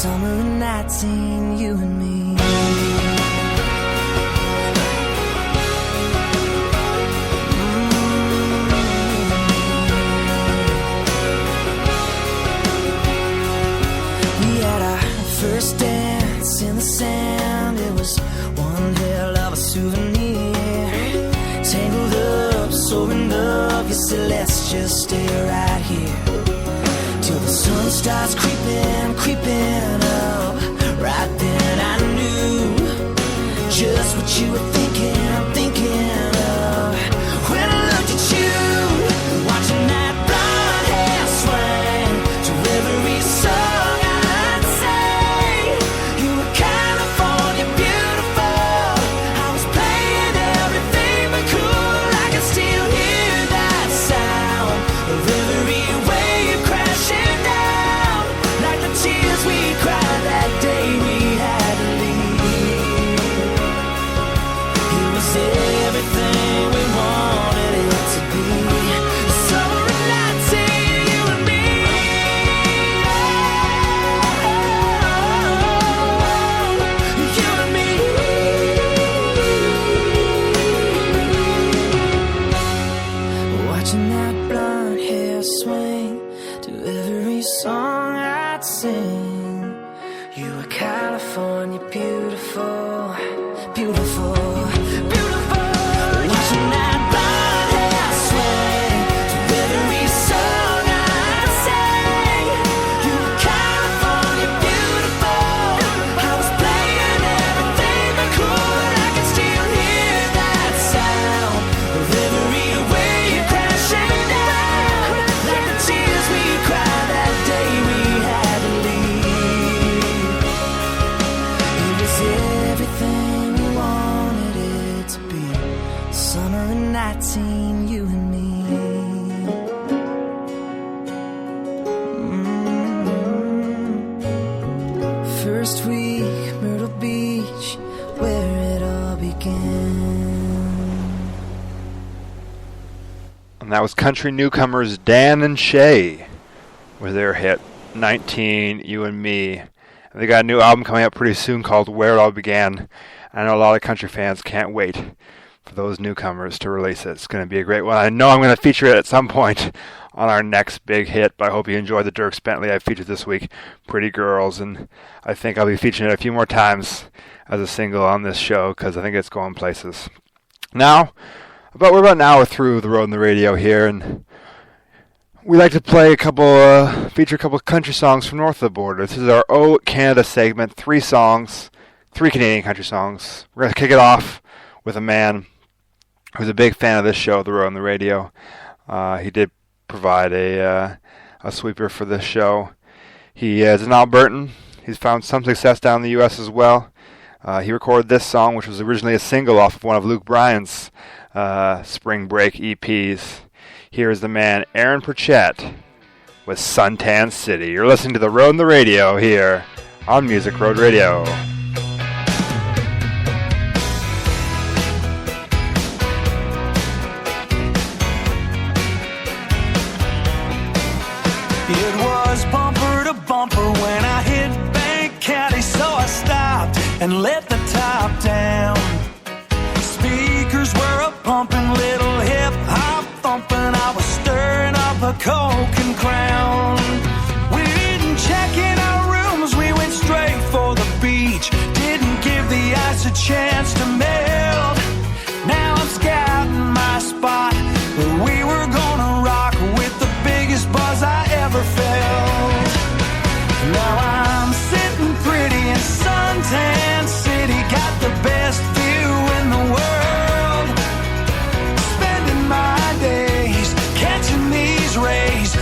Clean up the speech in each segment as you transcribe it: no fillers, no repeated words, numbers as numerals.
Summer 19, you and me. We had our first dance in the sand. It was one hell of a souvenir. Tangled up, so in love. You said let's just stay right here till the sun starts creeping, creeping up. Right then I knew just what you were thinking, thinking of. When I looked at you, watching that blonde hair swing to every song I'd sing. You were California beautiful. I was playing everything but cool. I can still hear that sound of every wave crashing down, like the tears we cried that day we had to leave. It was everything we wanted it to be. Summer of 19, you and me. You and me. Watching that blonde hair swing to every song I'd sing. You were California beautiful, beautiful, beautiful. Watching that blonde hair swing to every song I'd sing. You were California beautiful. I was playing everything but cool. I can still hear that sound of every wave crashing down, like the tears we cried that day we had to leave. It was everything we wanted it to be. Summer of 19, you and me. First week, Myrtle Beach, where it all began. And that was country newcomers Dan and Shay with their hit 19, You and Me. And they got a new album coming out pretty soon called Where It All Began. I know a lot of country fans can't wait for those newcomers to release it. It's going to be a great one. I know I'm going to feature it at some point on our next big hit, but I hope you enjoy the Dierks Bentley I featured this week, Pretty Girls, and I think I'll be featuring it a few more times as a single on this show because I think it's going places. Now, we're about an hour through the road and the radio here, and we like to play feature a couple of country songs from north of the border. This is our Oh Canada segment, 3 songs, 3 Canadian country songs. We're going to kick it off with a man who's a big fan of this show, The Road and the Radio. He did provide a sweeper for this show. He is an Albertan. He's found some success down in the U.S. as well. He recorded this song, which was originally a single off of one of Luke Bryan's Spring Break EPs. Here is the man Aaron Pritchett with Suntan City. You're listening to The Road and the Radio here on Music Road Radio. It was bumper to bumper when I hit Bank County, so I stopped and let the top down. Speakers were a pumping, little hip hop thumping. I was stirring up a Coke and Crown. We didn't check in our rooms, we went straight for the beach. Didn't give the ice a chance to melt. Now I'm scouting my spot where we were gonna rock with the biggest buzz I ever felt. Now I'm sitting pretty in Suntan City, got the best view in the world. Spending my days catching these rays,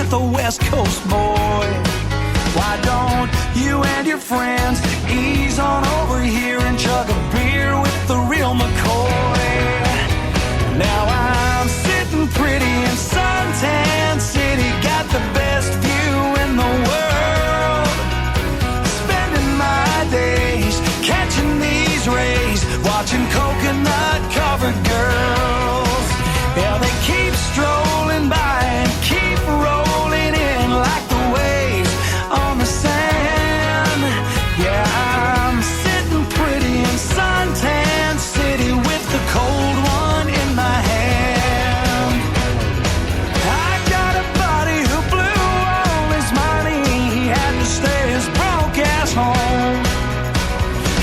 with a West Coast boy. Why don't you and your friends ease on over here and chug a beer with the real McCoy? Now I'm sitting pretty in Suntan City, got the best view in the world. Spending my days catching these rays, watching coconut-covered girls. Yeah, they keep strolling by and keep rolling in like the waves on the sand. Yeah, I'm sitting pretty in Suntan City with the cold one in my hand. I got a buddy who blew all his money. He had to stay his broke ass home.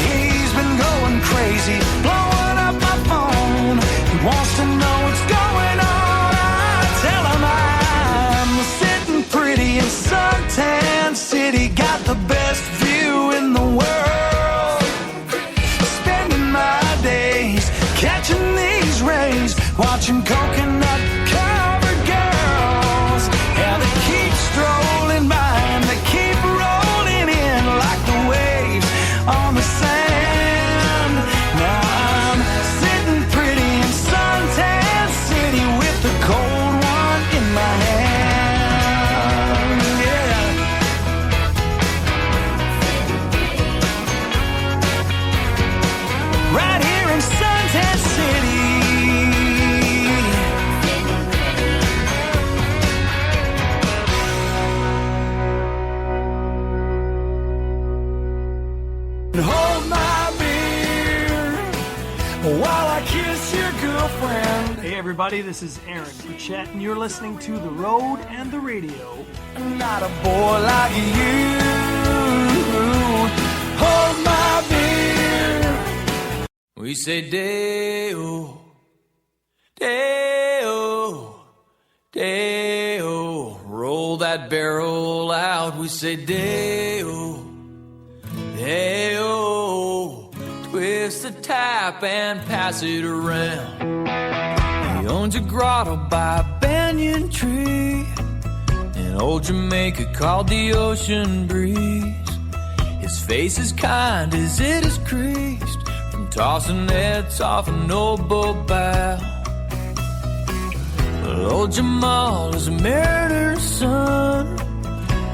He's been going crazy, blowing up my phone. He wants to know what's going on. I tell him I'm sitting pretty in Suntan City, got the best view in the world. Spending my days catching these rays, watching coconut-covered girls. Yeah, they keep strolling by and they keep rolling in like the waves on the sand. Now I'm sitting pretty in Suntan City with the cold one in my hand. Yeah. Right here in Suntan City. And hold my beer while I kiss your girlfriend. Hey everybody, this is Aaron Burchett, and you're listening to The Road and the Radio. Not a boy like you. Hold my beer. We say Deo, Deo, Deo. Roll that barrel out. We say Deo, Deo. Twist the tap and pass it around. He owns a grotto by a banyan tree in old Jamaica called the Ocean Breeze. His face is kind as it is creased from tossing nets off an old boat bow. Well, old Jamal is a mariner's son,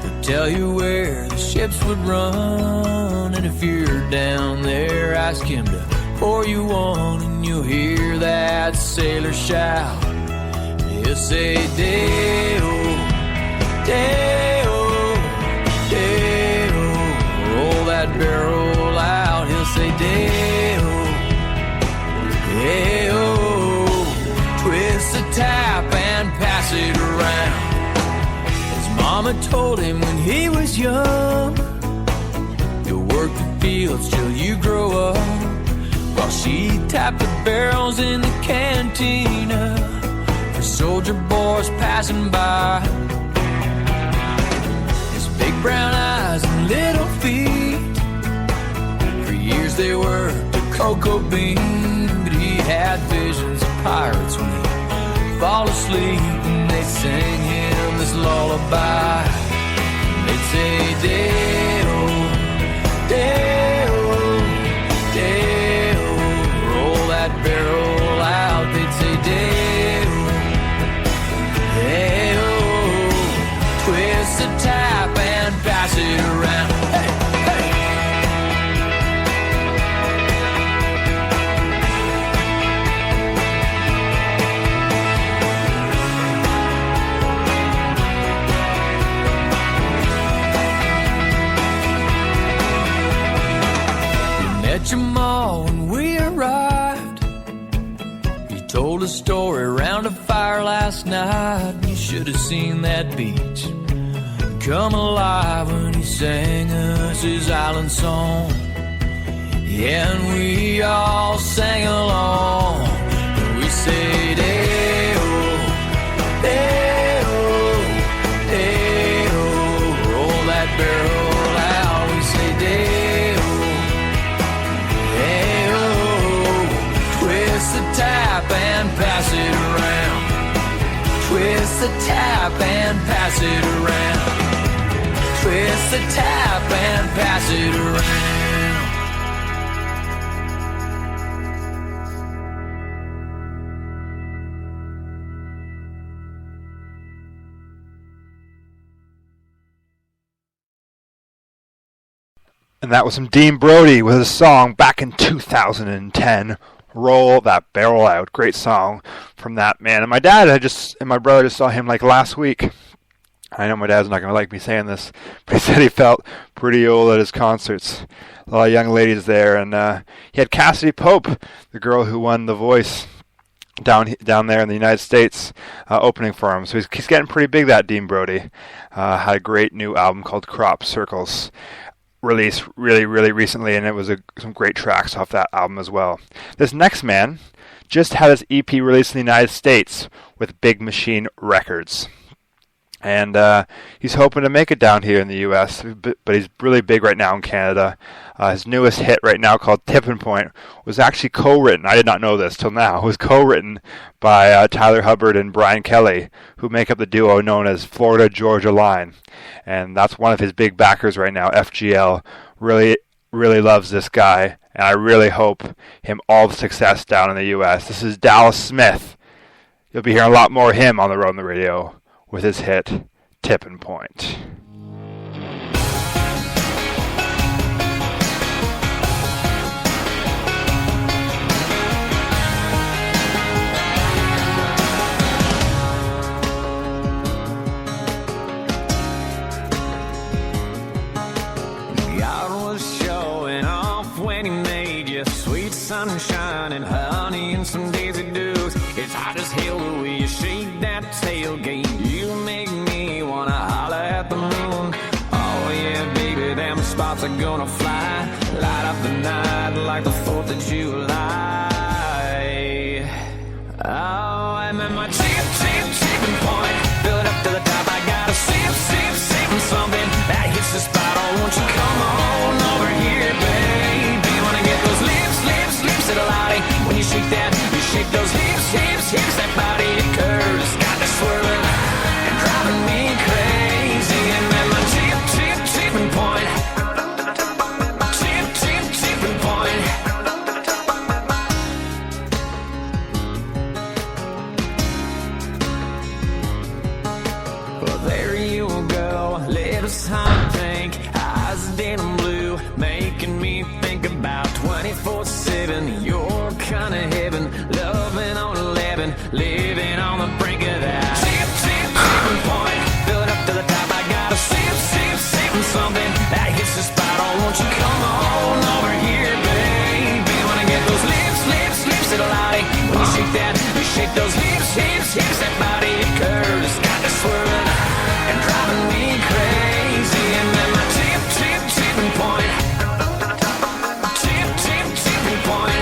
he'll tell you where the ships would run. And if you're down there, ask him to pour you one, and you'll hear that sailor shout. He'll say, Deo, Deo, Deo. Roll that barrel out. He'll say, Deo, Deo. Twist the tap and pass it around. His mama told him when he was young, you'll work the fields till you grow up, while she tapped the barrels in the cantina for soldier boys passing by. His big brown eyes and little feet, for years they worked the cocoa bean. But he had visions of pirates when he'd fall asleep, and they'd sing him this lullaby. And they'd say, Deo, Deo, Deo. Roll that barrel out. They'd say, Deo, Deo. Twist the tap and pass it around. Hey, hey. Jamal when we arrived, he told a story around a fire last night. You should have seen that beach come alive when he sang us his island song. Yeah, and we all sang along, and we say, Deo, Deo, Deo. Roll that barrel out. We say, Deo, Deo. Twist the tap and pass it around. Twist the tap and pass pass it around. Twist the tap and pass it around. And that was from Dean Brody with a song back in 2010, Roll That Barrel Out. Great song from that man. And my dad and my brother just saw him like last week. I know my dad's not going to like me saying this, but he said he felt pretty old at his concerts. A lot of young ladies there. And he had Cassidy Pope, the girl who won The Voice down there in the United States, opening for him. So he's getting pretty big, that Dean Brody. Had a great new album called Crop Circles, released really, really recently, and it was some great tracks off that album as well. This next man just had his EP released in the United States with Big Machine Records. And he's hoping to make it down here in the U.S., but he's really big right now in Canada. His newest hit right now, called Tipping Point, was actually co-written. I did not know this till now. It was co-written by Tyler Hubbard and Brian Kelly, who make up the duo known as Florida Georgia Line. And that's one of his big backers right now. FGL really, really loves this guy, and I really hope him all the success down in the U.S. This is Dallas Smith. You'll be hearing a lot more of him on the road and the radio with his hit, Tipping Point. God was showing off when he made you sweet sunshine and honey and some Daisy Dukes. It's hot as hell the way you shake that tailgate. You make me wanna holler at the moon. Oh yeah, baby, them spots are gonna fly. Light up the night like the 4th of July. Oh, I'm at my tipping point. Fill it up to the top, I gotta sip something that hits the spot. Oh, won't you come on over here, baby? Wanna get those lips, little lottie. When you shake that, you shake those hips, that body, it curves, got me swirling and driving me crazy. And at my tipping point, tipping point. Well, there you go, lips hot pink, eyes denim blue, making me think about 24/7. You're kinda heaven, loving on 11, living on the brink of that tipping point. Fill it up to the top, I gotta sip something that hits the spot. Oh, won't you come on over here, baby? Wanna get those lips, little lottie. When you shake that, you shake those hips, that body, it curves, got me swirling and driving me crazy. And then my tipping point, tipping point.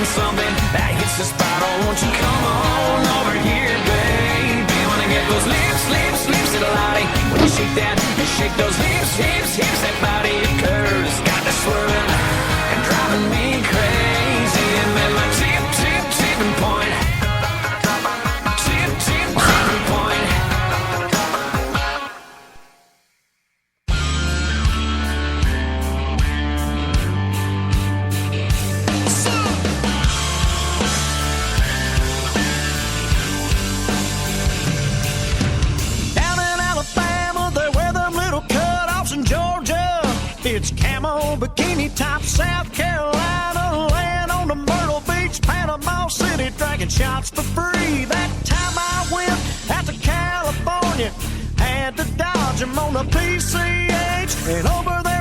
Something that hits the spot. Oh, won't you come on over here, baby? Wanna get those lips, little lottie. When you shake that, you shake those hips, that body, it curves, got me swirling and driving me crazy. And then my tipping point, tipping point. It's camo bikini top, South Carolina, land on the Myrtle Beach, Panama City, drinking shots for free. That time I went out to California, had to dodge him on the PCH, and over there